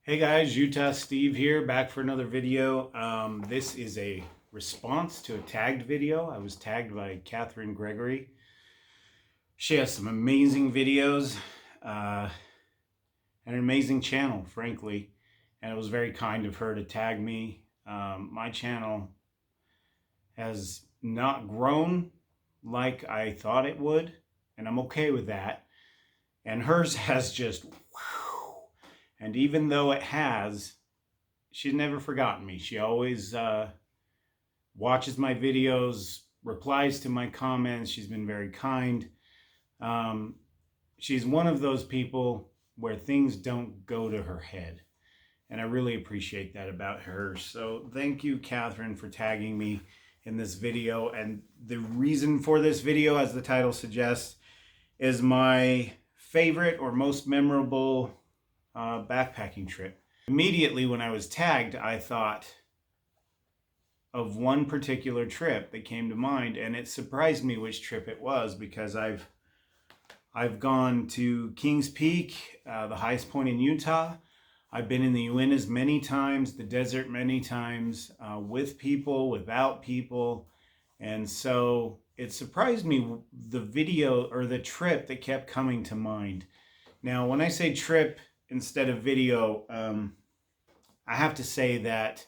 Hey guys, Utah Steve here, back for another video. This is a response to a tagged video. I was tagged by Catherine Gregory. She has some amazing videos and an amazing channel, frankly. And it was very kind of her to tag me. My channel has not grown like I thought it would, and I'm okay with that. And hers has just, whew. And even though it has, she's never forgotten me. She always watches my videos, replies to my comments. She's been very kind. She's one of those people where things don't go to her head. And I really appreciate that about her. So thank you, Catherine, for tagging me in this video. And the reason for this video, as the title suggests, is my favorite or most memorable backpacking trip. Immediately when I was tagged, I thought of one particular trip that came to mind, and it surprised me which trip it was, because I've gone to Kings Peak, the highest point in Utah. I've been in the Uintas many times, the desert many times, with people, without people. And so it surprised me, the video or the trip that kept coming to mind. Now, when I say trip instead of video, I have to say that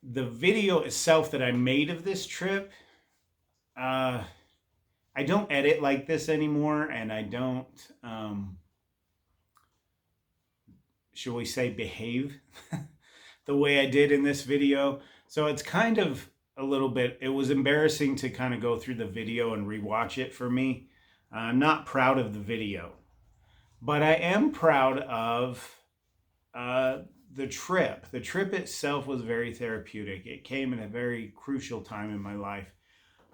the video itself that I made of this trip, I don't edit like this anymore, and I don't, shall we say, behave the way I did in this video. So it's kind of a little bit, it was embarrassing to kind of go through the video and rewatch it for me. I'm not proud of the video, but I am proud of the trip. The trip itself was very therapeutic. It came at a very crucial time in my life.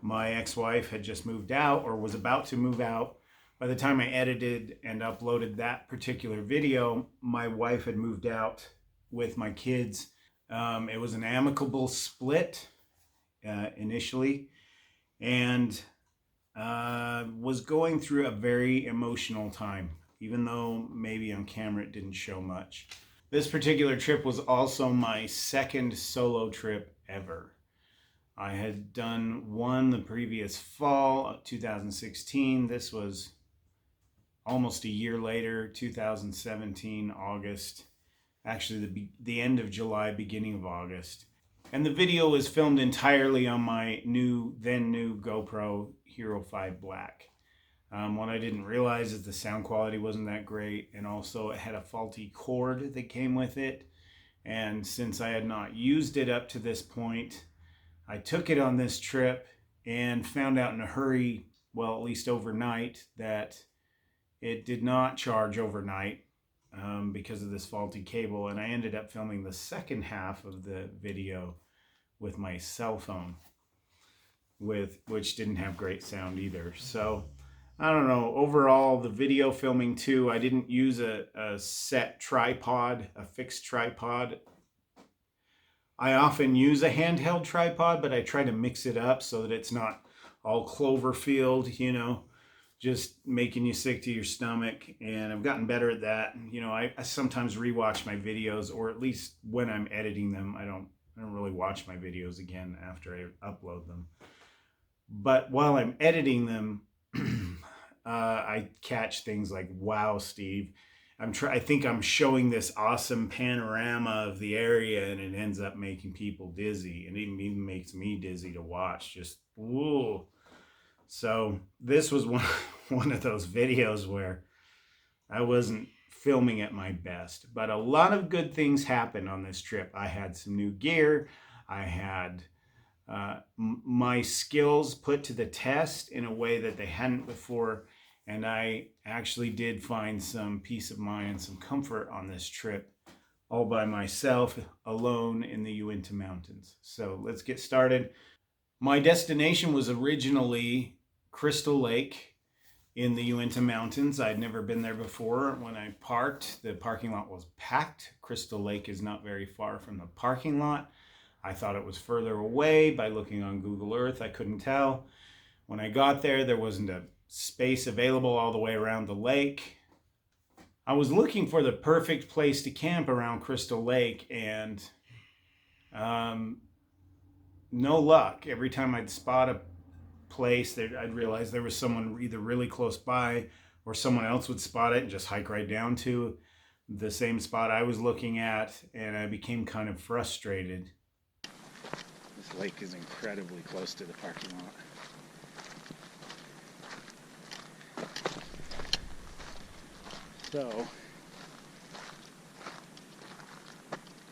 My ex-wife had just moved out, or was about to move out. By the time I edited and uploaded that particular video, my wife had moved out with my kids. It was an amicable split initially, and was going through a very emotional time, even though maybe on camera it didn't show much. This particular trip was also my second solo trip ever. I had done one the previous fall of 2016. This was almost a year later, 2017, August. Actually, the end of July, beginning of August. And the video was filmed entirely on my then new GoPro Hero 5 Black. What I didn't realize is the sound quality wasn't that great, and also it had a faulty cord that came with it. And since I had not used it up to this point, I took it on this trip and found out in a hurry, well, at least overnight, that it did not charge overnight because of this faulty cable. And I ended up filming the second half of the video with my cell phone, which didn't have great sound either. So I don't know, overall the video filming too, I didn't use a set tripod, a fixed tripod. I often use a handheld tripod, but I try to mix it up so that it's not all Cloverfield, you know, just making you sick to your stomach. And I've gotten better at that. You know, I sometimes rewatch my videos, or at least when I'm editing them. I don't really watch my videos again after I upload them. But while I'm editing them, I catch things like, wow, Steve, I think I'm showing this awesome panorama of the area, and it ends up making people dizzy, and it even makes me dizzy to watch. Just, whoa. So this was one of those videos where I wasn't filming at my best, but a lot of good things happened on this trip. I had some new gear. I had my skills put to the test in a way that they hadn't before. And I actually did find some peace of mind and some comfort on this trip, all by myself, alone in the Uinta Mountains. So let's get started. My destination was originally Crystal Lake in the Uinta Mountains. I'd never been there before. When I parked, the parking lot was packed. Crystal Lake is not very far from the parking lot. I thought it was further away. By looking on Google Earth, I couldn't tell. When I got there, there wasn't a space available all the way around the lake. I was looking for the perfect place to camp around Crystal Lake, and um, no luck. Every time I'd spot a place, I'd realize there was someone either really close by or someone else would spot it and just hike right down to the same spot I was looking at, and I became kind of frustrated. This lake is incredibly close to the parking lot. So,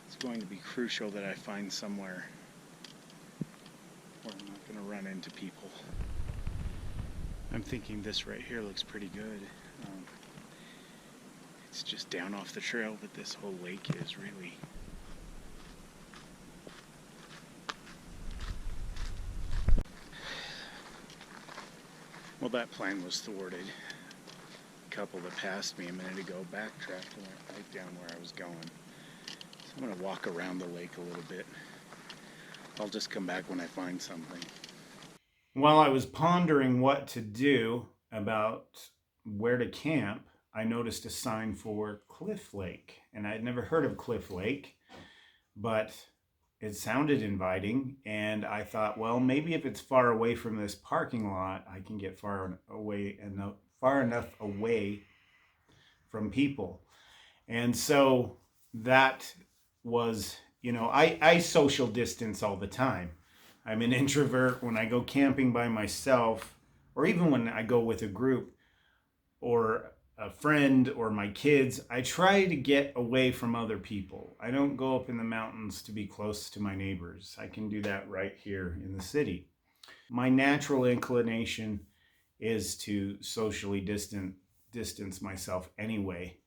it's going to be crucial that I find somewhere where I'm not going to run into people. I'm thinking this right here looks pretty good. It's just down off the trail, but this whole lake is really... Well, that plan was thwarted. A couple that passed me a minute ago backtracked and went right down where I was going. So I'm going to walk around the lake a little bit. I'll just come back when I find something. While I was pondering what to do about where to camp, I noticed a sign for Cliff Lake. And I had never heard of Cliff Lake, but it sounded inviting. And I thought, well, maybe if it's far away from this parking lot, I can get far enough away from people. And so that was, I social distance all the time. I'm an introvert. When I go camping by myself, or even when I go with a group or a friend or my kids, I try to get away from other people. I don't go up in the mountains to be close to my neighbors. I can do that right here in the city. My natural inclination is to socially distance myself anyway.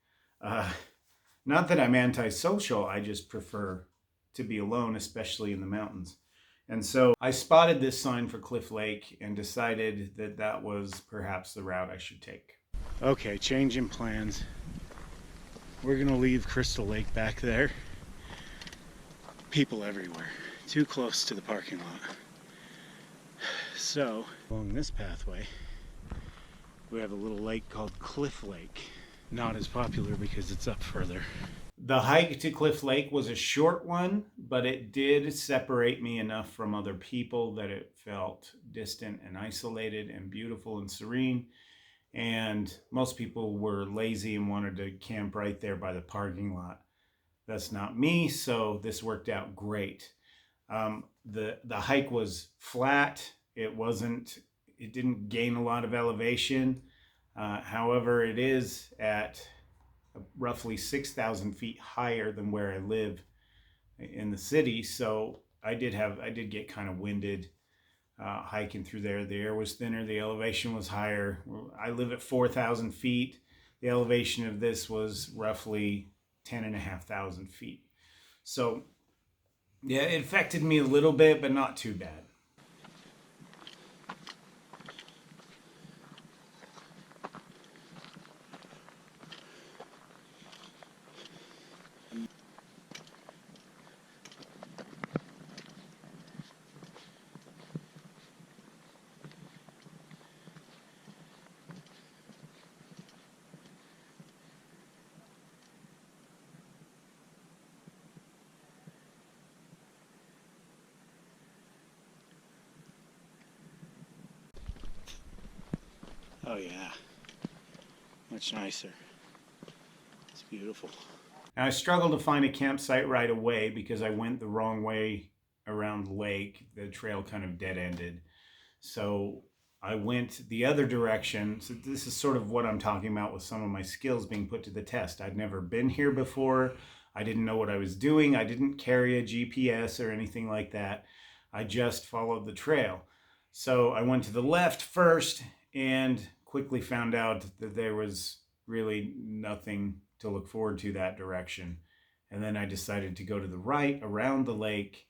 Not that I'm antisocial, I just prefer to be alone, especially in the mountains. And so I spotted this sign for Cliff Lake and decided that that was perhaps the route I should take. Okay, changing plans. We're gonna leave Crystal Lake back there. People everywhere. Too close to the parking lot. So, along this pathway, we have a little lake called Cliff Lake. Not as popular because it's up further. The hike to Cliff Lake was a short one, but it did separate me enough from other people that it felt distant and isolated and beautiful and serene. And most people were lazy and wanted to camp right there by the parking lot. That's not me, so this worked out great. The hike was flat. It didn't gain a lot of elevation. However, it is at roughly 6,000 feet higher than where I live in the city. So I did get kind of winded hiking through there. The air was thinner, the elevation was higher. I live at 4,000 feet. The elevation of this was roughly 10,500 feet. So yeah, it affected me a little bit, but not too bad. Oh yeah, much nicer. It's beautiful. Now, I struggled to find a campsite right away because I went the wrong way around the lake. The trail kind of dead-ended. So I went the other direction. So this is sort of what I'm talking about with some of my skills being put to the test. I'd never been here before. I didn't know what I was doing. I didn't carry a GPS or anything like that. I just followed the trail. So I went to the left first and quickly found out that there was really nothing to look forward to that direction. And then I decided to go to the right around the lake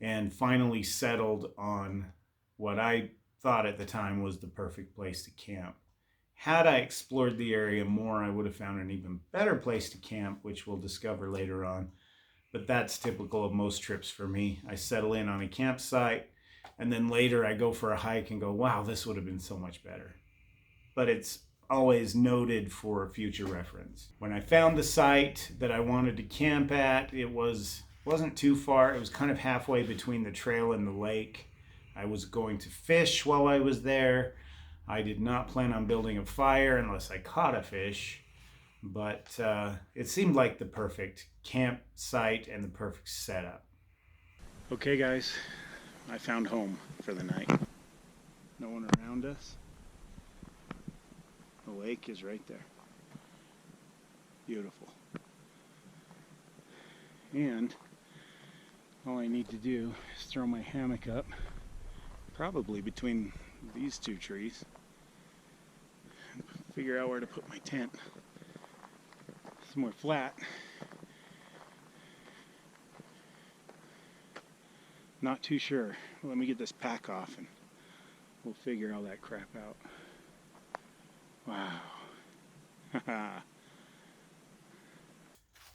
and finally settled on what I thought at the time was the perfect place to camp. Had I explored the area more, I would have found an even better place to camp, which we'll discover later on. But that's typical of most trips for me. I settle in on a campsite, and then later I go for a hike and go, wow, this would have been so much better. But it's always noted for future reference. When I found the site that I wanted to camp at, wasn't too far. It was kind of halfway between the trail and the lake. I was going to fish while I was there. I did not plan on building a fire unless I caught a fish, but it seemed like the perfect campsite and the perfect setup. Okay guys, I found home for the night. No one around us. The lake is right there. Beautiful. And all I need to do is throw my hammock up, probably between these two trees, and figure out where to put my tent. Somewhere flat. Not too sure. Let me get this pack off and we'll figure all that crap out. Wow.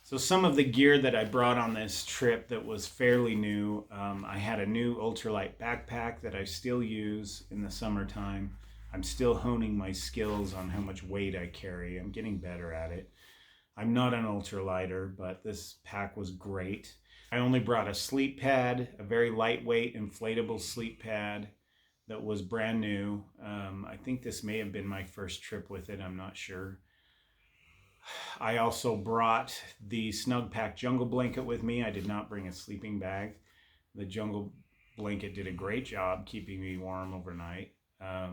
So some of the gear that I brought on this trip that was fairly new, I had a new ultralight backpack that I still use in the summertime. I'm still honing my skills on how much weight I carry. I'm getting better at it. I'm not an ultralighter, but this pack was great. I only brought a sleep pad, a very lightweight inflatable sleep pad that was brand new. I think this may have been my first trip with it, I'm not sure. I also brought the Snug Pack Jungle Blanket with me. I did not bring a sleeping bag. The Jungle Blanket did a great job keeping me warm overnight. I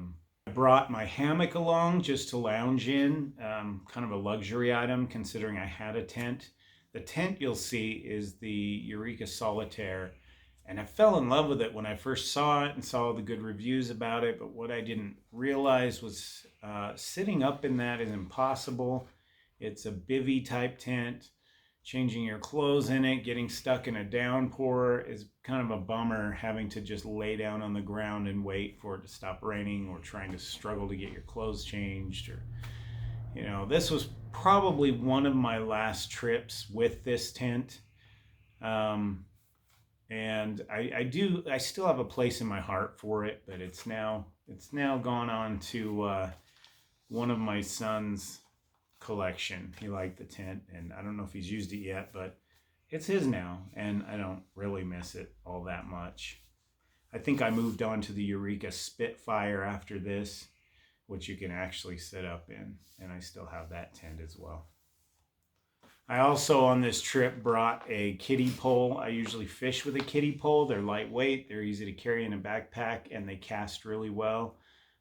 brought my hammock along just to lounge in, kind of a luxury item considering I had a tent. The tent you'll see is the Eureka Solitaire, and I fell in love with it when I first saw it and saw the good reviews about it, but what I didn't realize was sitting up in that is impossible. It's a bivy type tent. Changing your clothes in it, getting stuck in a downpour is kind of a bummer, having to just lay down on the ground and wait for it to stop raining, or trying to struggle to get your clothes changed. Or, you know, this was probably one of my last trips with this tent. And I still have a place in my heart for it, but it's now gone on to one of my son's collection. He liked the tent, and I don't know if he's used it yet, but it's his now, and I don't really miss it all that much. I think I moved on to the Eureka Spitfire after this, which you can actually sit up in, and I still have that tent as well. I also on this trip brought a kiddie pole. I usually fish with a kiddie pole. They're lightweight, they're easy to carry in a backpack, and they cast really well.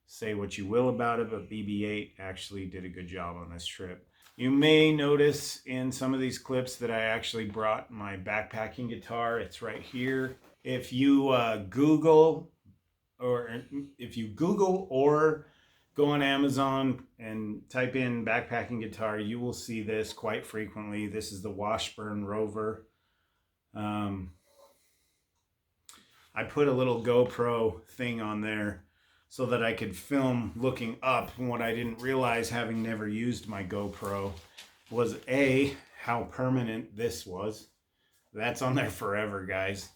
Say what you will about it, but BB-8 actually did a good job on this trip. You may notice in some of these clips that I actually brought my backpacking guitar. It's right here. If you Google or go on Amazon and type in backpacking guitar, you will see this quite frequently. This is the Washburn Rover. I put a little GoPro thing on there so that I could film looking up. And what I didn't realize, having never used my GoPro, was A, how permanent this was. That's on there forever, guys.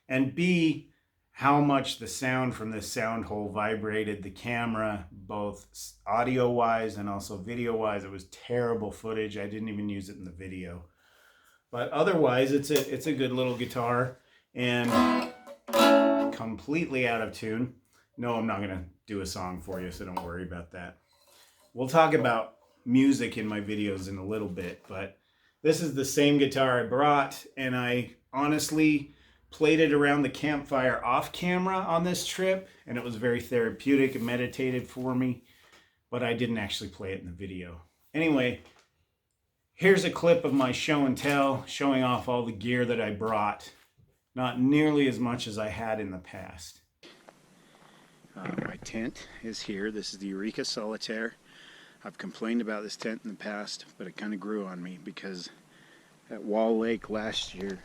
And B, how much the sound from this sound hole vibrated the camera, both audio-wise and also video-wise. It was terrible footage. I didn't even use it in the video. But otherwise, it's a good little guitar, and completely out of tune. No, I'm not going to do a song for you, so don't worry about that. We'll talk about music in my videos in a little bit, but this is the same guitar I brought, and I honestly played it around the campfire off camera on this trip, and it was very therapeutic and meditative for me, but I didn't actually play it in the video. Anyway, here's a clip of my show and tell, showing off all the gear that I brought. Not nearly as much as I had in the past. My tent is here. This is the Eureka Solitaire. I've complained about this tent in the past, but it kind of grew on me because at Wall Lake last year,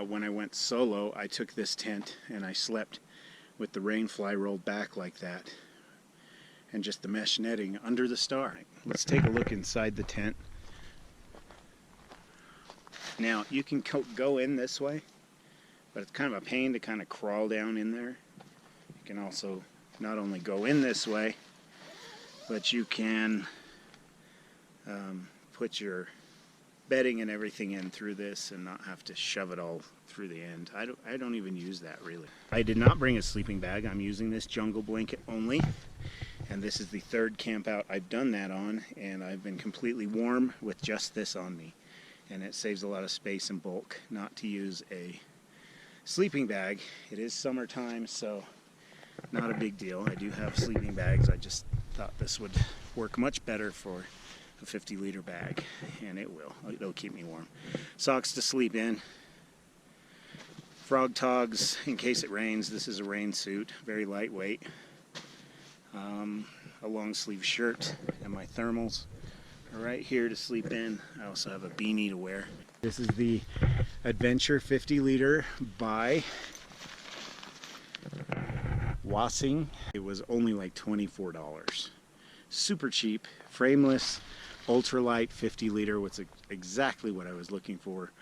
when I went solo, I took this tent and I slept with the rain fly rolled back like that and just the mesh netting under the star. Let's take a look inside the tent. Now, you can go in this way, but it's kind of a pain to kind of crawl down in there. You can also not only go in this way, but you can put your bedding and everything in through this and not have to shove it all through the end. I don't even use that really. I did not bring a sleeping bag. I'm using this jungle blanket only, and this is the third camp out I've done that on, and I've been completely warm with just this on me, and it saves a lot of space and bulk not to use a sleeping bag. It is summertime, so not a big deal. I do have sleeping bags. I just thought this would work much better for a 50-liter bag, and it will. It'll keep me warm. Socks to sleep in. Frog togs in case it rains. This is a rain suit, very lightweight. A long sleeve shirt, and my thermals are right here to sleep in. I also have a beanie to wear. This is the Adventure 50-liter by Wassing. It was only like $24. Super cheap, frameless, ultralight 50-liter, which is exactly what I was looking for,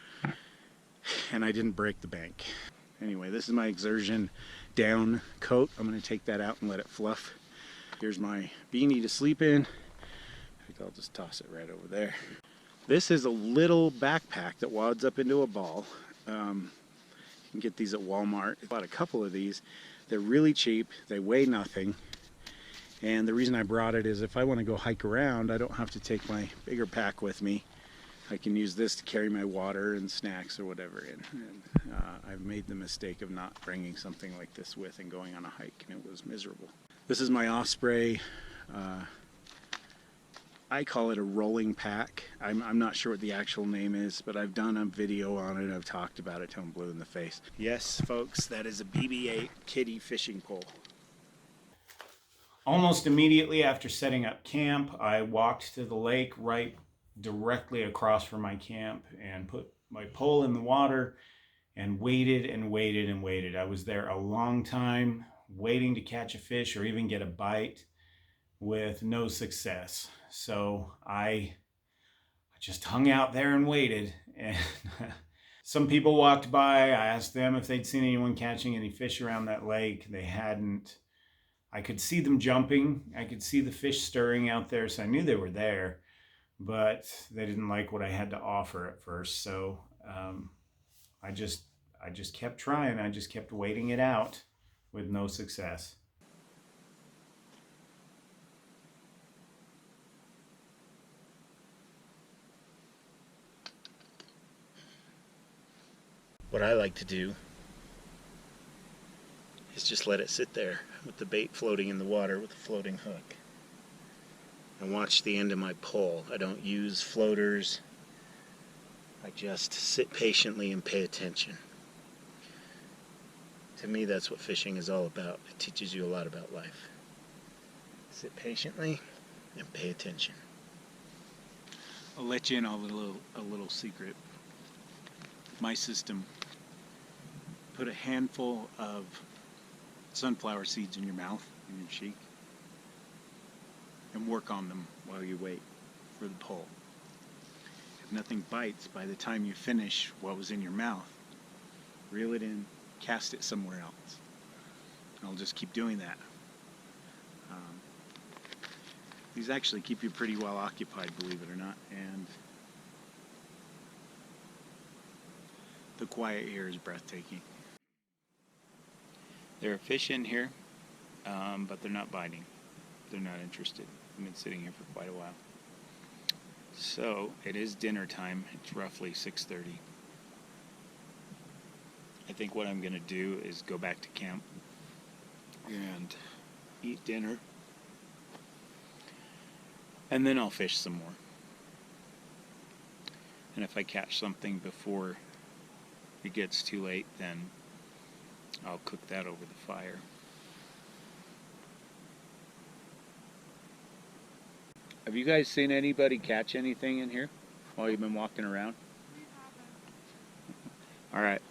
and I didn't break the bank. Anyway, this is my Exertion down coat. I'm going to take that out and let it fluff. Here's my beanie to sleep in. I think I'll just toss it right over there. This is a little backpack that wads up into a ball. You can get these at Walmart. I bought a couple of these. They're really cheap. They weigh nothing. And the reason I brought it is if I want to go hike around, I don't have to take my bigger pack with me. I can use this to carry my water and snacks or whatever in. And I've made the mistake of not bringing something like this with and going on a hike, and it was miserable. This is my Osprey. I call it a rolling pack. I'm not sure what the actual name is, but I've done a video on it. I've talked about it till I'm blue in the face. Yes, folks, that is a BB-8 kiddie fishing pole. Almost immediately after setting up camp, I walked to the lake right directly across from my camp and put my pole in the water and waited and waited and waited. I was there a long time waiting to catch a fish or even get a bite with no success. So I just hung out there and waited, and some people walked by. I asked them if they'd seen anyone catching any fish around that lake. They hadn't. I could see them jumping. I could see the fish stirring out there, so I knew they were there, but they didn't like what I had to offer at first. So I just kept trying. I just kept waiting it out with no success. What I like to do is just let it sit there with the bait floating in the water with a floating hook and watch the end of my pole. I don't use floaters. I just sit patiently and pay attention. To me, that's what fishing is all about. It teaches you a lot about life. Sit patiently and pay attention. I'll let you in on a little secret. My system: put a handful of sunflower seeds in your mouth, in your cheek, and work on them while you wait for the pole. If nothing bites by the time you finish what was in your mouth, reel it in, cast it somewhere else. And I'll just keep doing that. These actually keep you pretty well occupied, believe it or not, and the quiet here is breathtaking. There are fish in here, but they're not biting. They're not interested. I've been sitting here for quite a while. So it is dinner time. It's roughly 6:30. I think what I'm going to do is go back to camp and eat dinner, and then I'll fish some more. And if I catch something before it gets too late, then I'll cook that over the fire. Have you guys seen anybody catch anything in here while you've been walking around? We haven't. All right.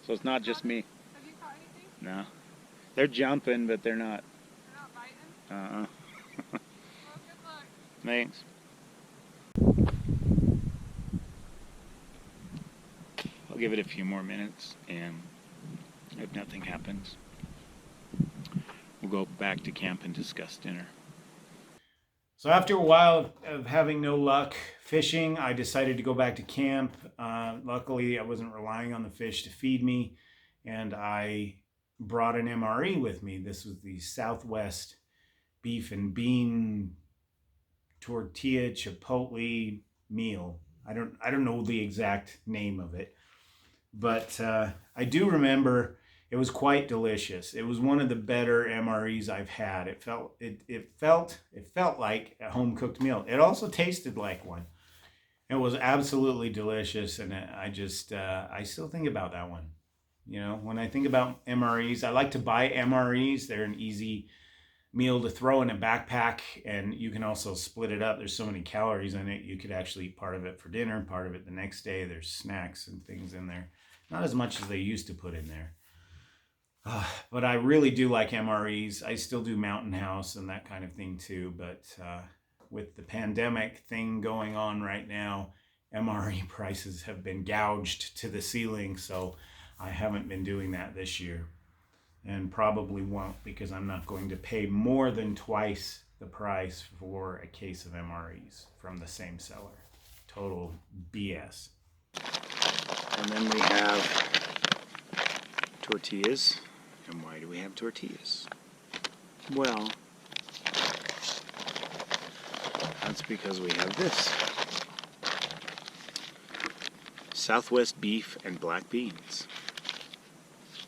So it's not just me. Have you caught anything? No. They're jumping, but they're not. They're not biting? Uh-uh. Well, good luck. Thanks. I'll give it a few more minutes, and if nothing happens, we'll go back to camp and discuss dinner. So after a while of having no luck fishing, I decided to go back to camp. Luckily, I wasn't relying on the fish to feed me, and I brought an MRE with me. This was the Southwest beef and bean tortilla chipotle meal. I don't know the exact name of it, but I do remember it was quite delicious. It was one of the better MREs I've had. It felt like a home cooked meal. It also tasted like one. It was absolutely delicious, and I still think about that one. You know, when I think about MREs, I like to buy MREs. They're an easy meal to throw in a backpack, and you can also split it up. There's so many calories in it. You could actually eat part of it for dinner, part of it the next day. There's snacks and things in there. Not as much as they used to put in there. But I really do like MREs. I still do Mountain House and that kind of thing too. But with the pandemic thing going on right now, MRE prices have been gouged to the ceiling. So I haven't been doing that this year, and probably won't, because I'm not going to pay more than twice the price for a case of MREs from the same seller. Total BS. And then we have tortillas. And why do we have tortillas? Well, that's because we have this. Southwest beef and black beans.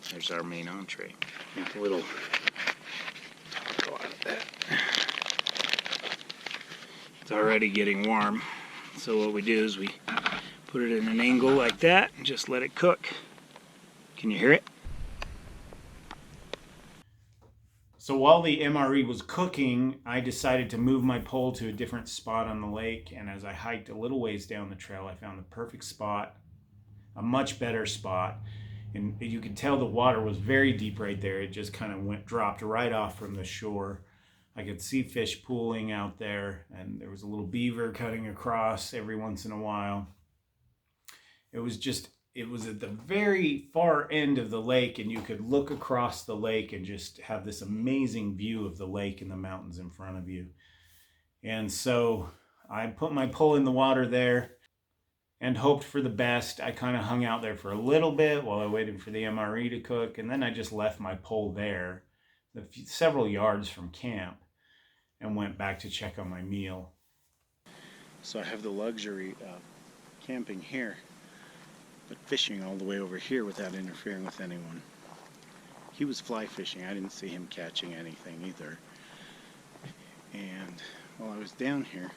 There's our main entree. Make a little go out of that. It's already getting warm. So what we do is we put it in an angle like that and just let it cook. Can you hear it? So while the MRE was cooking, I decided to move my pole to a different spot on the lake. And as I hiked a little ways down the trail, I found the perfect spot, a much better spot. And you could tell the water was very deep right there. It just kind of dropped right off from the shore. I could see fish pooling out there, and there was a little beaver cutting across every once in a while. It was at the very far end of the lake, and you could look across the lake and just have this amazing view of the lake and the mountains in front of you. And so I put my pole in the water there and hoped for the best. I kind of hung out there for a little bit while I waited for the MRE to cook, and then I just left my pole there, several yards from camp, and went back to check on my meal. So I have the luxury of camping here, but fishing all the way over here without interfering with anyone. He was fly fishing. I didn't see him catching anything either. And while I was down here,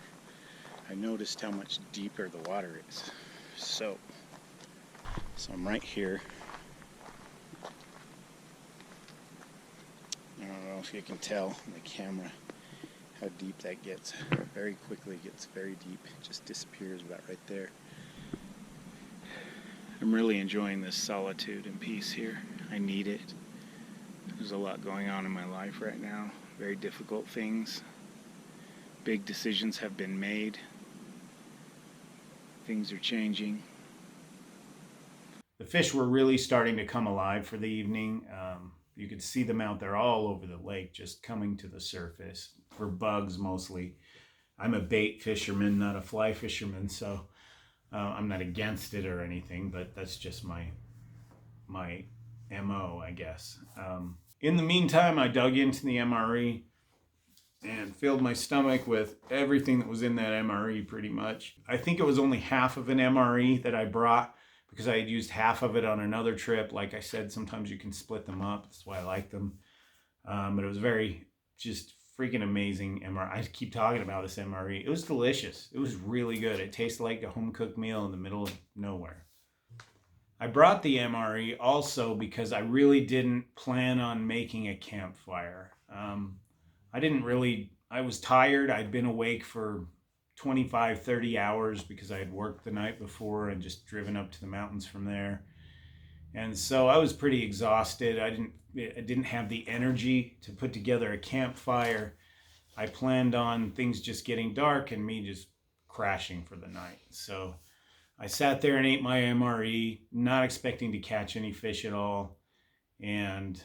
I noticed how much deeper the water is. So I'm right here. I don't know if you can tell on the camera how deep that gets. Very quickly it gets very deep. It just disappears about right there. I'm really enjoying this solitude and peace here. I need it. There's a lot going on in my life right now. Very difficult things. Big decisions have been made. Things are changing. The fish were really starting to come alive for the evening. You could see them out there all over the lake, just coming to the surface for bugs mostly. I'm a bait fisherman, not a fly fisherman, so I'm not against it or anything, but that's just my MO, I guess. In the meantime, I dug into the MRE and filled my stomach with everything that was in that MRE pretty much. I think it was only half of an MRE that I brought, because I had used half of it on another trip. Like I said, sometimes you can split them up. That's why I like them. But it was very just freaking amazing MRE. I keep talking about this MRE. It was delicious. It was really good. It tasted like a home-cooked meal in the middle of nowhere. I brought the MRE also because I really didn't plan on making a campfire. I was tired. I'd been awake for 25, 30 hours because I had worked the night before and just driven up to the mountains from there. And so I was pretty exhausted. I didn't have the energy to put together a campfire. I planned on things just getting dark and me just crashing for the night. So I sat there and ate my MRE, not expecting to catch any fish at all, and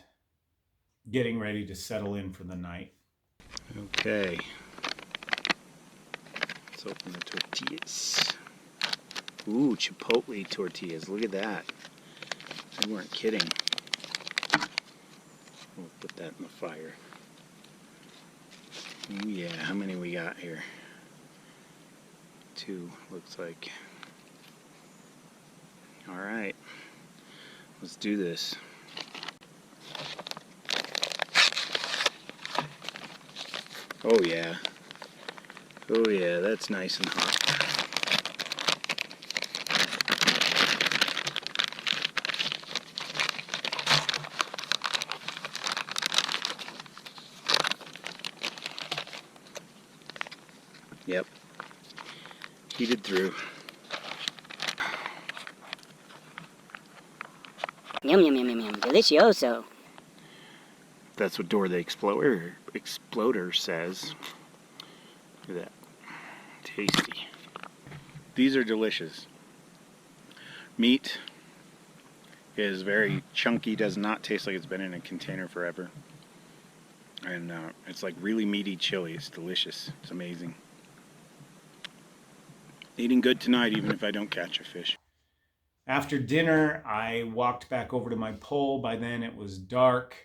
getting ready to settle in for the night. Okay. Let's open the tortillas. Ooh, chipotle tortillas. Look at that. They weren't kidding. We'll put that in the fire. Ooh, yeah. How many we got here? 2, looks like. All right. Let's do this. Oh, yeah. Oh, yeah. That's nice and hot. Yep. Heated through. Yum, yum, yum, yum, yum. Delicioso. That's what Dora the Exploder says. Look at that. Tasty. These are delicious. Meat is very chunky, does not taste like it's been in a container forever. And it's like really meaty chili. It's delicious. It's amazing. Eating good tonight, even if I don't catch a fish. After dinner, I walked back over to my pole. By then it was dark.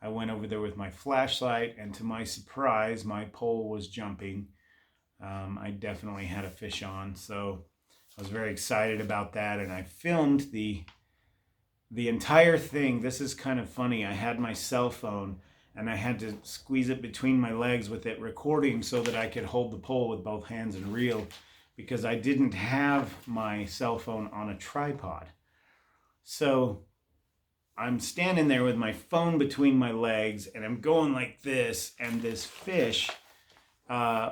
I went over there with my flashlight, and to my surprise, my pole was jumping. I definitely had a fish on, so I was very excited about that, and I filmed the entire thing. This is kind of funny. I had my cell phone, and I had to squeeze it between my legs with it recording so that I could hold the pole with both hands and reel, because I didn't have my cell phone on a tripod. So I'm standing there with my phone between my legs, and I'm going like this, and this fish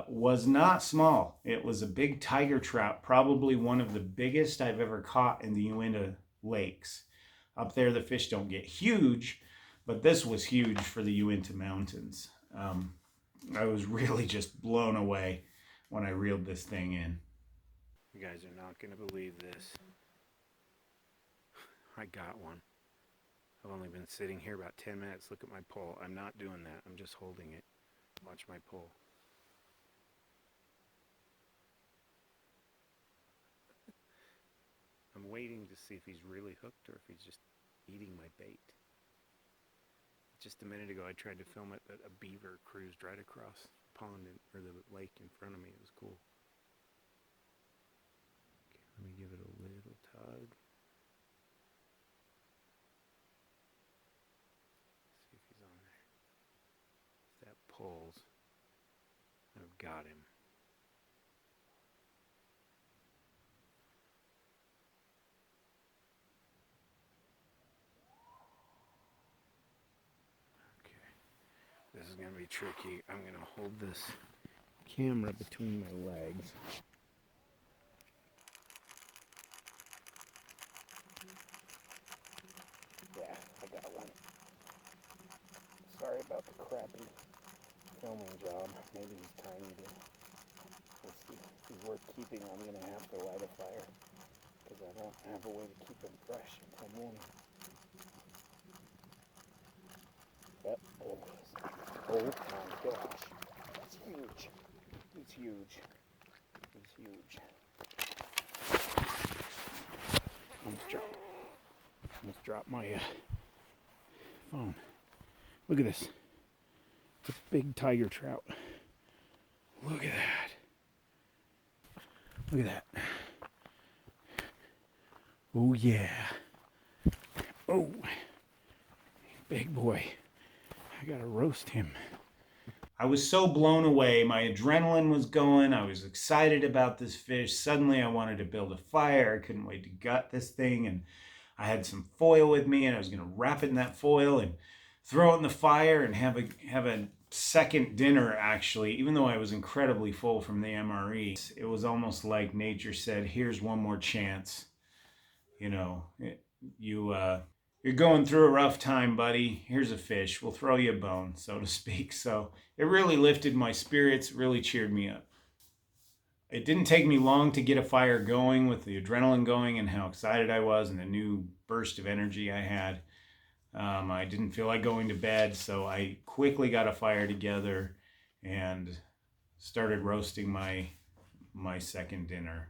was not small. It was a big tiger trout, probably one of the biggest I've ever caught in the Uinta lakes. Up there, the fish don't get huge, but this was huge for the Uinta Mountains. I was really just blown away when I reeled this thing in. You guys are not going to believe this. I got one. I've only been sitting here about 10 minutes. Look at my pole. I'm not doing that. I'm just holding it. Watch my pole. I'm waiting to see if he's really hooked or if he's just eating my bait. Just a minute ago I tried to film it, but a beaver cruised right across the pond or the lake in front of me. It was cool. Okay, let me give it a little tug. See if he's on there. If that pulls, I've got him. This is going to be tricky. I'm going to hold this camera between my legs. Yeah, I got one. Sorry about the crappy filming job. Maybe he's tiny to... Let's see. If he's worth keeping, I'm going to have to light a fire, because I don't have a way to keep him fresh until morning. Yep. Oh my gosh. That's huge. He's huge. He's huge. Almost dropped my phone. Look at this. It's a big tiger trout. Look at that. Look at that. Oh yeah. Oh. Big boy. I gotta roast him. I was so blown away. My adrenaline was going. I was excited about this fish. Suddenly I wanted to build a fire. I couldn't wait to gut this thing. And I had some foil with me, and I was going to wrap it in that foil and throw it in the fire and have a second dinner, actually. Even though I was incredibly full from the MRE, it was almost like nature said, here's one more chance. You know, you're going through a rough time, buddy. Here's a fish. We'll throw you a bone, so to speak. So it really lifted my spirits, really cheered me up. It didn't take me long to get a fire going with the adrenaline going and how excited I was and the new burst of energy I had. I didn't feel like going to bed, so I quickly got a fire together and started roasting my my second dinner.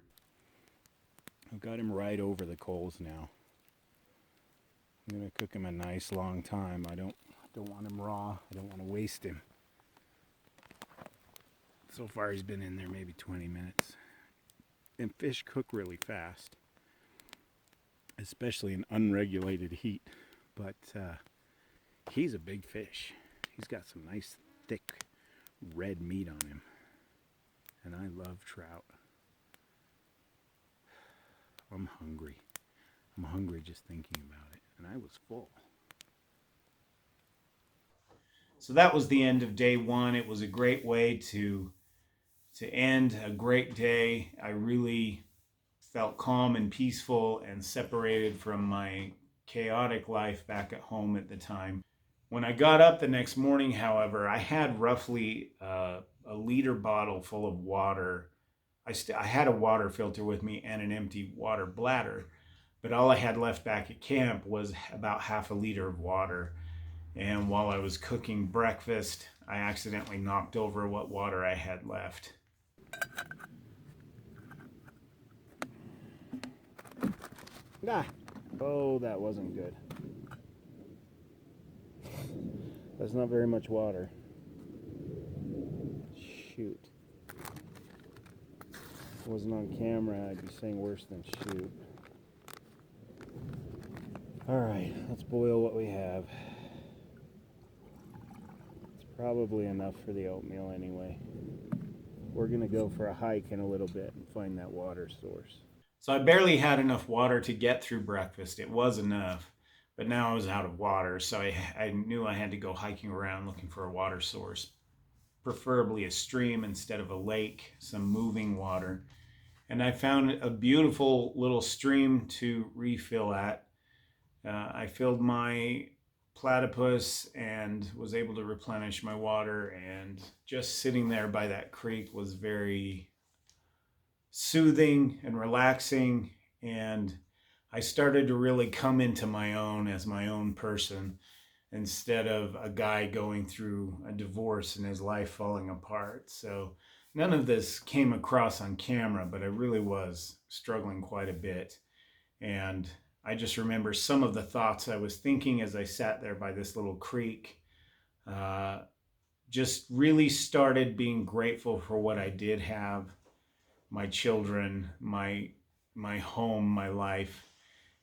I've got him right over the coals now. I'm gonna cook him a nice long time. I don't want him raw. I don't want to waste him. So far he's been in there maybe 20 minutes. And fish cook really fast, especially in unregulated heat. But he's a big fish. He's got some nice thick red meat on him. And I love trout. I'm hungry. I'm hungry just thinking about it. And I was full. So that was the end of day one. It was a great way to end a great day. I really felt calm and peaceful and separated from my chaotic life back at home at the time. When I got up the next morning, however, I had roughly a liter bottle full of water. I had a water filter with me and an empty water bladder, but all I had left back at camp was about half a liter of water. And while I was cooking breakfast, I accidentally knocked over what water I had left. Ah, oh, that wasn't good. That's not very much water. Shoot. If it wasn't on camera, I'd be saying worse than shoot. Alright, let's boil what we have. It's probably enough for the oatmeal anyway. We're gonna go for a hike in a little bit and find that water source. So I barely had enough water to get through breakfast. It was enough, but now I was out of water, so I knew I had to go hiking around looking for a water source, preferably a stream instead of a lake, some moving water. And I found a beautiful little stream to refill at. I filled my platypus and was able to replenish my water, and just sitting there by that creek was very soothing and relaxing, and I started to really come into my own as my own person instead of a guy going through a divorce and his life falling apart. So none of this came across on camera, but I really was struggling quite a bit. And I just remember some of the thoughts I was thinking as I sat there by this little creek. Just really started being grateful for what I did have, my children, my home, my life,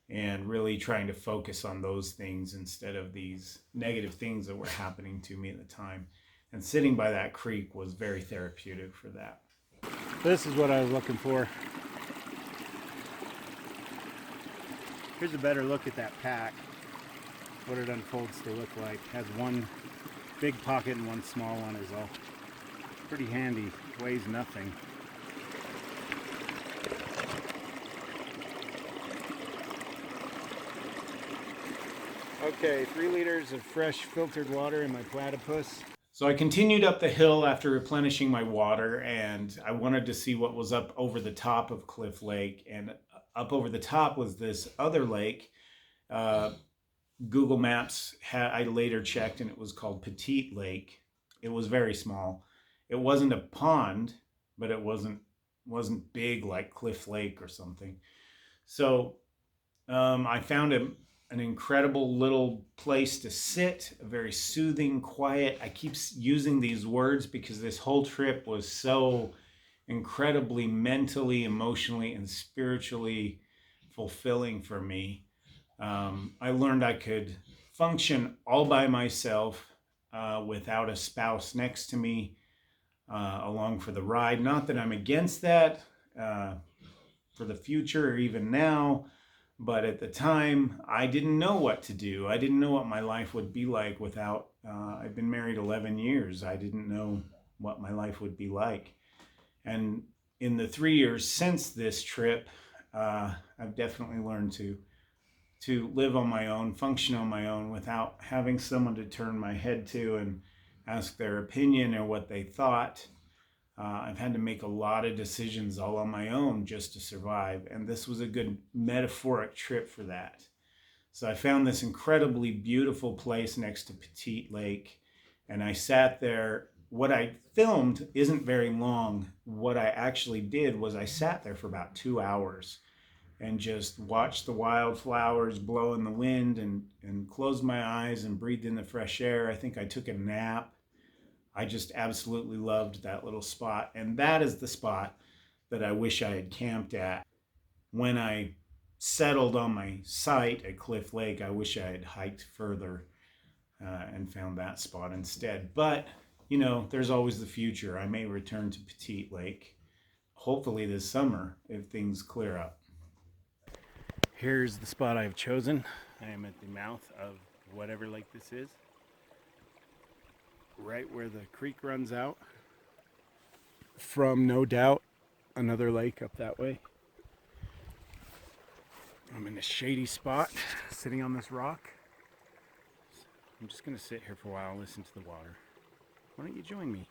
and really trying to focus on those things instead of these negative things that were happening to me at the time. And sitting by that creek was very therapeutic for that. This is what I was looking for. Here's a better look at that pack, what it unfolds to look like. It has one big pocket and one small one is all. Pretty handy, weighs nothing. Okay, 3 liters of fresh filtered water in my platypus. So I continued up the hill after replenishing my water, and I wanted to see what was up over the top of Cliff Lake. And up over the top was this other lake. Google Maps I later checked, and it was called Petite Lake. It was very small. It wasn't a pond, but it wasn't big like Cliff Lake or something. So I found an incredible little place to sit, a very soothing, quiet. I keep using these words because this whole trip was so incredibly mentally, emotionally, and spiritually fulfilling for me. I learned I could function all by myself without a spouse next to me along for the ride. Not that I'm against that for the future or even now, but at the time, I didn't know what to do. I didn't know what my life would be like without, I've been married 11 years. I didn't know what my life would be like. And in the 3 years since this trip, I've definitely learned to live on my own, function on my own without having someone to turn my head to and ask their opinion or what they thought. I've had to make a lot of decisions all on my own just to survive, and this was a good metaphoric trip for that. So I found this incredibly beautiful place next to Petite Lake, and I sat there what I filmed isn't very long. What I actually did was I sat there for about 2 hours and just watched the wildflowers blow in the wind, and closed my eyes and breathed in the fresh air. I think I took a nap. I just absolutely loved that little spot. And that is the spot that I wish I had camped at. When I settled on my site at Cliff Lake, I wish I had hiked further and found that spot instead. But, you know, there's always the future. I may return to Petite Lake, hopefully this summer, if things clear up. Here's the spot I've chosen. I am at the mouth of whatever lake this is, right where the creek runs out from, no doubt, another lake up that way. I'm in a shady spot, sitting on this rock. I'm just gonna sit here for a while and listen to the water. Why don't you join me?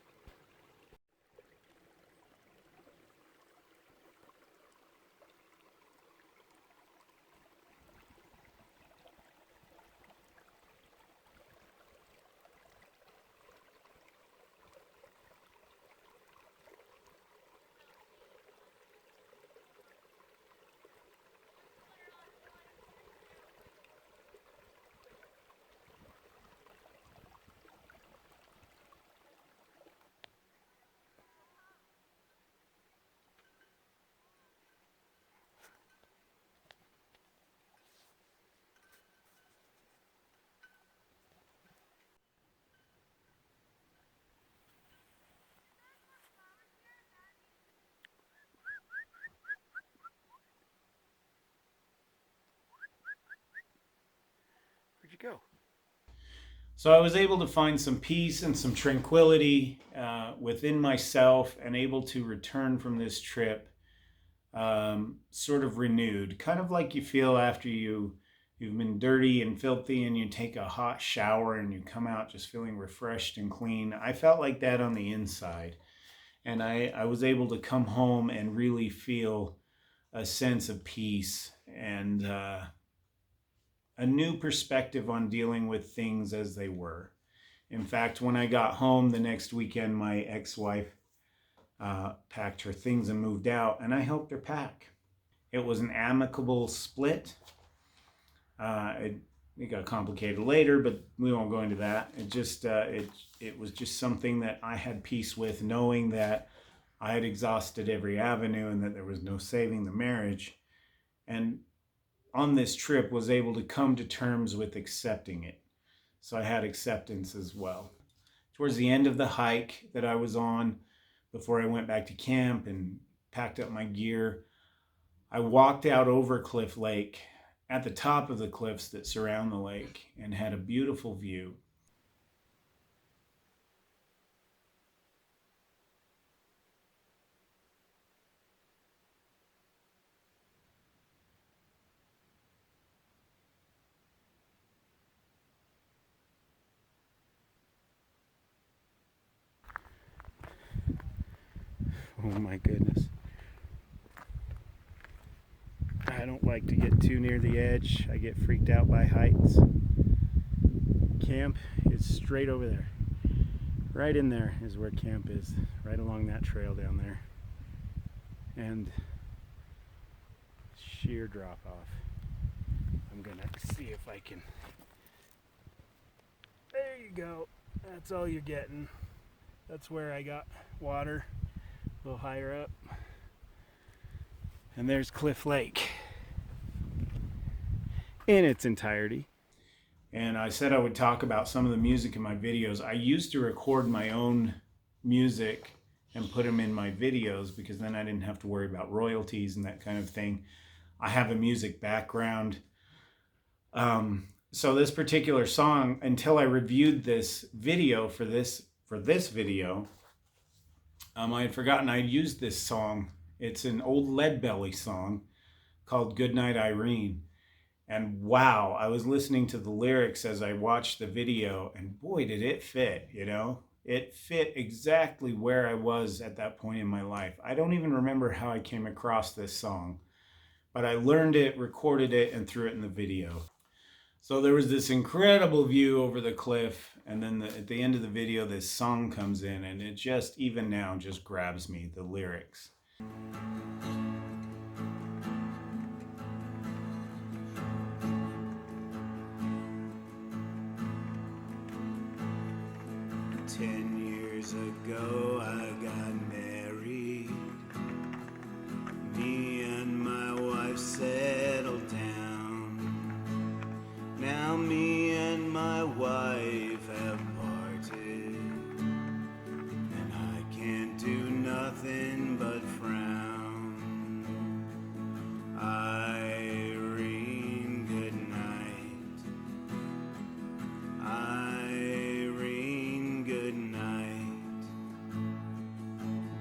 Where'd you go? So I was able to find some peace and some tranquility within myself, and able to return from this trip sort of renewed, kind of like you feel after you've been dirty and filthy and you take a hot shower and you come out just feeling refreshed and clean. I felt like that on the inside, and I was able to come home and really feel a sense of peace and a new perspective on dealing with things as they were. In fact, when I got home the next weekend, my ex-wife packed her things and moved out, and I helped her pack. It was an amicable split. It got complicated later, but we won't go into that. It was just something that I had peace with, knowing that I had exhausted every avenue and that there was no saving the marriage. And on this trip was able to come to terms with accepting it. So I had acceptance as well. Towards the end of the hike that I was on, before I went back to camp and packed up my gear, I walked out over Cliff Lake at the top of the cliffs that surround the lake and had a beautiful view. Oh my goodness. I don't like to get too near the edge. I get freaked out by heights. Camp is straight over there. Right in there is where camp is, right along that trail down there. And sheer drop off. I'm gonna see if I can. There you go. That's all you're getting. That's where I got water, a little higher up. And there's Cliff Lake in its entirety. And I said I would talk about some of the music in my videos. I used to record my own music and put them in my videos because then I didn't have to worry about royalties and that kind of thing. I have a music background. So this particular song, until I reviewed this video for this video, I had forgotten I'd used this song. It's an old Leadbelly song called Goodnight Irene. And wow, I was listening to the lyrics as I watched the video, and boy, did it fit, you know? It fit exactly where I was at that point in my life. I don't even remember how I came across this song, but I learned it, recorded it, and threw it in the video. So there was this incredible view over the cliff, and then at the end of the video, this song comes in, and it just, even now, just grabs me, the lyrics. 10 years ago I got married. Me and my wife settled down. Now me and my wife have parted, and I can't do nothing but frown. Irene, good night. Irene, good night.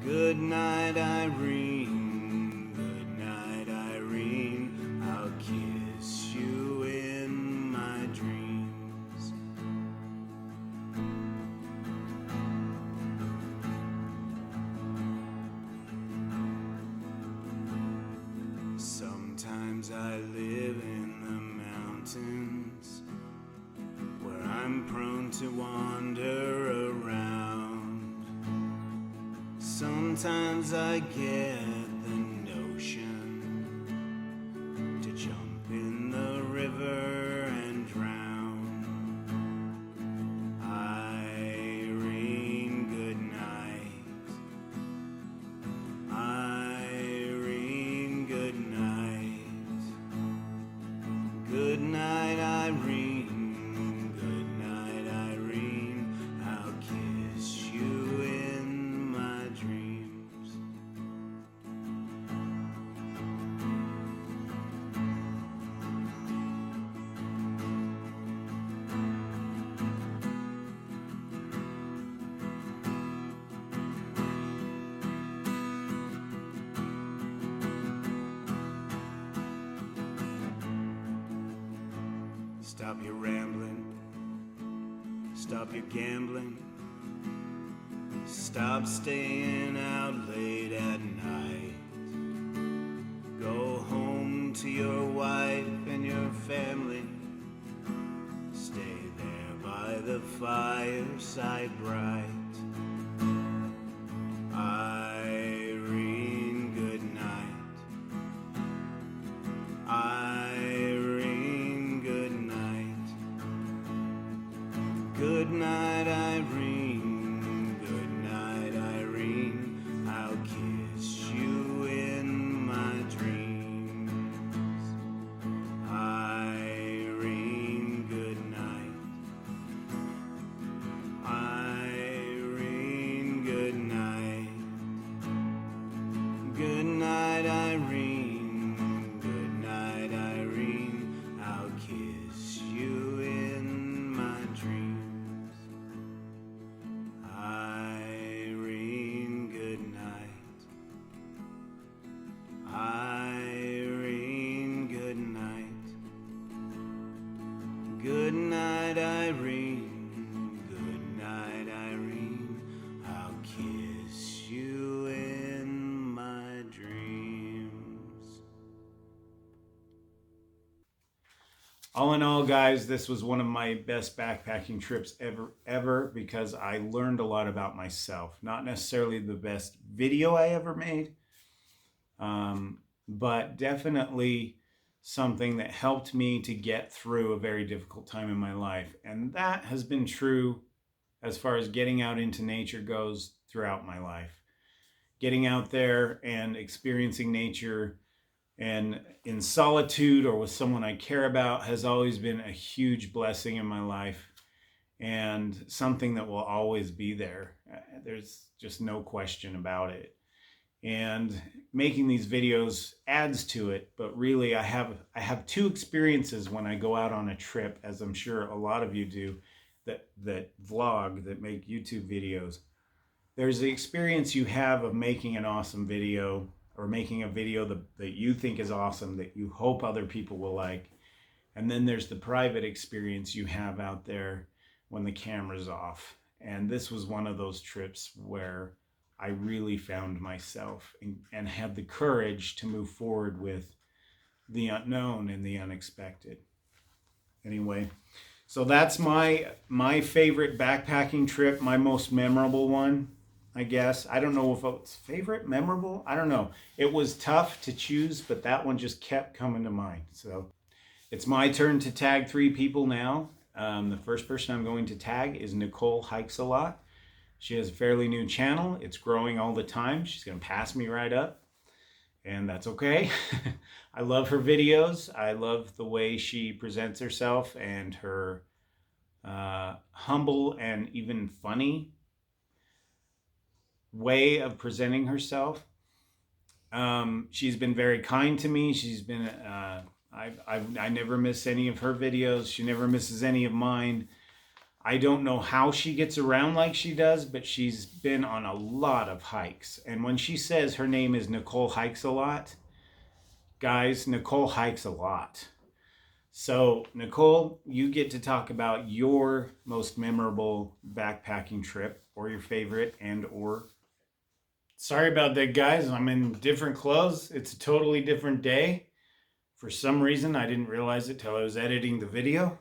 Good night, Irene. Good night, Irene. I'll kiss you in my dreams. Sometimes I live in the mountains, where I'm prone to wander around. Sometimes I get the notion to jump in the river and drown. Irene, good night. Irene, good night. Good night, Irene. Good night, Irene. I'll kiss you in my dreams. Stop your rambling, stop your gambling, stop staying out late at night. Go home to your wife and your family, stay there by the fireside bright. Irene, good night. Irene, good night. Good night, Irene. Good night, Irene. I'll kiss you in my dreams. Irene, good night. Irene, good night. Good night, Irene. Good night, Irene. I'll kiss you in my dreams. Irene, good night. Irene, good night. Good night, Irene. Good night, Irene. I'll kiss you in my dreams. All in all, guys, this was one of my best backpacking trips ever, because I learned a lot about myself. Not necessarily the best video I ever made, but definitely something that helped me to get through a very difficult time in my life. And that has been true as far as getting out into nature goes throughout my life. Getting out there and experiencing nature and in solitude or with someone I care about has always been a huge blessing in my life, and something that will always be there. There's just no question about it. And making these videos adds to it, but really I have two experiences when I go out on a trip, as I'm sure a lot of you do, that vlog, that make YouTube videos. There's the experience you have of making an awesome video, or making a video that you think is awesome, that you hope other people will like. And then there's the private experience you have out there when the camera's off. And this was one of those trips where I really found myself and had the courage to move forward with the unknown and the unexpected. anyway, so that's my favorite backpacking trip, my most memorable one, I guess. I don't know if it's favorite, memorable. I don't know. It was tough to choose, but that one just kept coming to mind. So it's my turn to tag 3 people now. The first person I'm going to tag is Nicole Hikes a Lot. She has a fairly new channel. It's growing all the time. She's going to pass me right up, and that's okay. I love her videos. I love the way she presents herself and her humble and even funny way of presenting herself. She's been very kind to me. She's been I never miss any of her videos. She never misses any of mine. I don't know how she gets around like she does, but she's been on a lot of hikes. And when she says her name is Nicole Hikes a Lot, guys, Nicole hikes a lot. So, Nicole, you get to talk about your most memorable backpacking trip, or your favorite, and or... Sorry about that, guys. I'm in different clothes. It's a totally different day. For some reason, I didn't realize it till I was editing the video.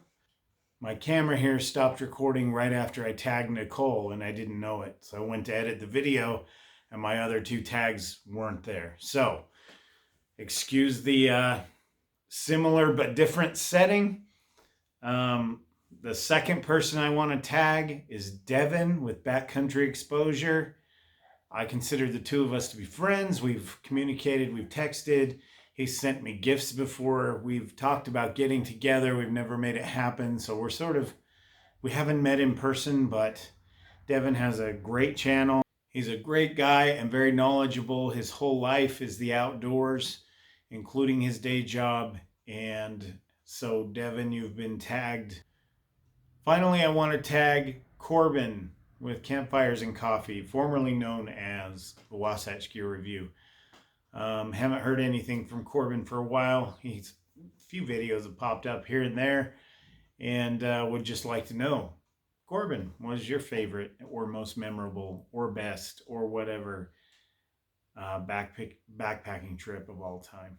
My camera here stopped recording right after I tagged Nicole, and I didn't know it. So I went to edit the video, and my other 2 tags weren't there. So, excuse the similar but different setting. The second person I want to tag is Devin with Backcountry Exposure. I consider the 2 of us to be friends. We've communicated, we've texted. He's sent me gifts before. We've talked about getting together. We've never made it happen. So we haven't met in person, but Devin has a great channel. He's a great guy and very knowledgeable. His whole life is the outdoors, including his day job. And so, Devin, you've been tagged. Finally, I want to tag Corbin with Campfires and Coffee, formerly known as the Wasatch Gear Review. Haven't heard anything from Corbin for a while. A few videos have popped up here and there, and would just like to know, Corbin, what is your favorite or most memorable or best or whatever backpacking trip of all time?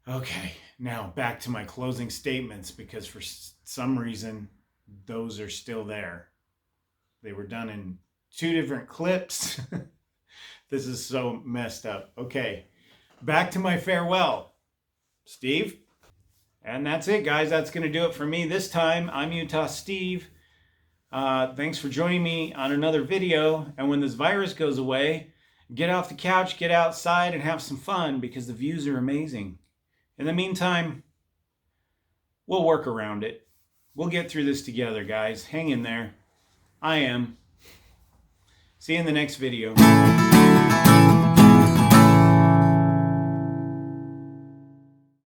Okay, now back to my closing statements, because for some reason those are still there. They were done in 2 different clips. This is so messed up. Okay, back to my farewell. Steve? And that's it, guys. That's going to do it for me this time. I'm Utah Steve. Thanks for joining me on another video. And when this virus goes away, get off the couch, get outside, and have some fun, because the views are amazing. In the meantime, we'll work around it. We'll get through this together, guys. Hang in there. I am. See you in the next video.